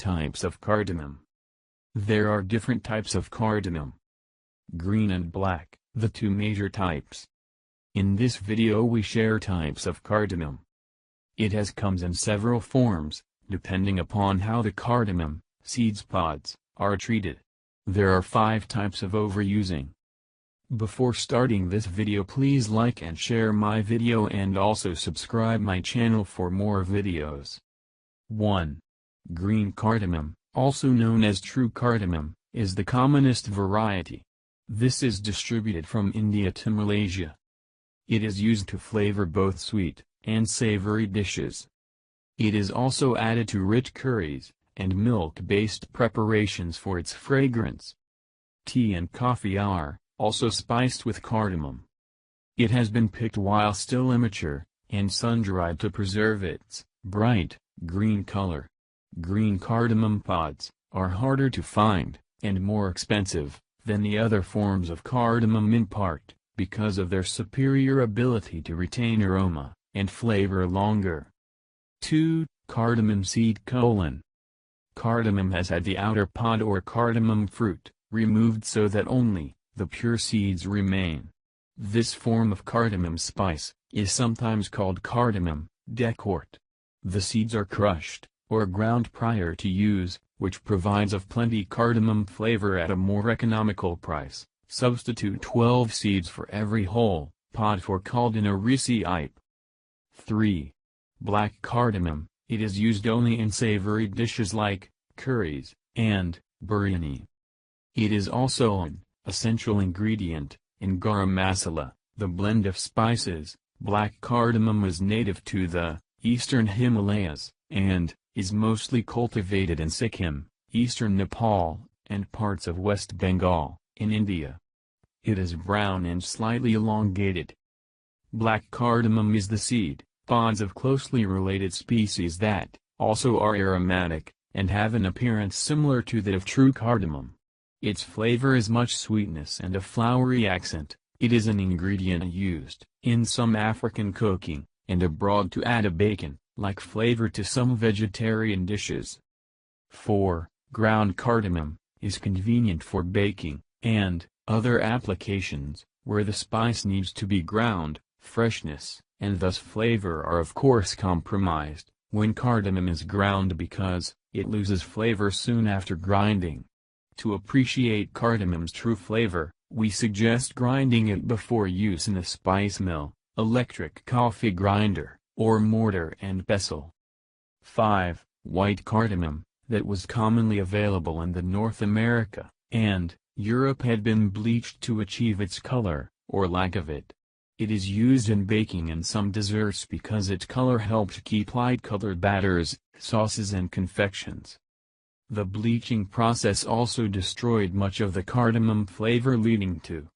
types of cardamom. There are different types of cardamom. Green and black, the two major types. In this video we share types of cardamom. It comes in several forms, depending upon how the cardamom seeds pods are treated. There are 5 types of overusing. Before starting this video, please like and share my video and also subscribe my channel for more videos. 1. Green cardamom, also known as true cardamom, is the commonest variety. This is distributed from India to Malaysia. It is used to flavor both sweet and savory dishes. It is also added to rich curries and milk-based preparations for its fragrance. Tea and coffee are also spiced with cardamom. It has been picked while still immature, and sun-dried to preserve its bright, green color. Green cardamom pods are harder to find, and more expensive, than the other forms of cardamom in part, because of their superior ability to retain aroma and flavor longer. 2. Cardamom seed : Cardamom has had the outer pod or cardamom fruit removed so that only the pure seeds remain. This form of cardamom spice is sometimes called cardamom décourt. The seeds are crushed or ground prior to use, which provides of plenty cardamom flavor at a more economical price. Substitute 12 seeds for every whole pod for called in a recipe. 3. Black cardamom. It is used only in savory dishes like curries and biryani. It is also an essential ingredient in garam masala, the blend of spices. Black cardamom is native to the eastern Himalayas, and is mostly cultivated in Sikkim, eastern Nepal, and parts of West Bengal, in India. It is brown and slightly elongated. Black cardamom is the seed pods of closely related species that also are aromatic, and have an appearance similar to that of true cardamom. Its flavor is much sweetness and a flowery accent. It is an ingredient used in some African cooking, and abroad to add a bacon-like flavor to some vegetarian dishes. 4. Ground cardamom is convenient for baking and other applications, where the spice needs to be ground. Freshness and thus flavor are of course compromised when cardamom is ground because it loses flavor soon after grinding. To appreciate cardamom's true flavor, we suggest grinding it before use in a spice mill, electric coffee grinder, or mortar and pestle. 5. White cardamom, that was commonly available in the North America and Europe, had been bleached to achieve its color, or lack of it. It is used in baking and some desserts because its color helps keep light-colored batters, sauces and confections. The bleaching process also destroyed much of the cardamom flavor, leading to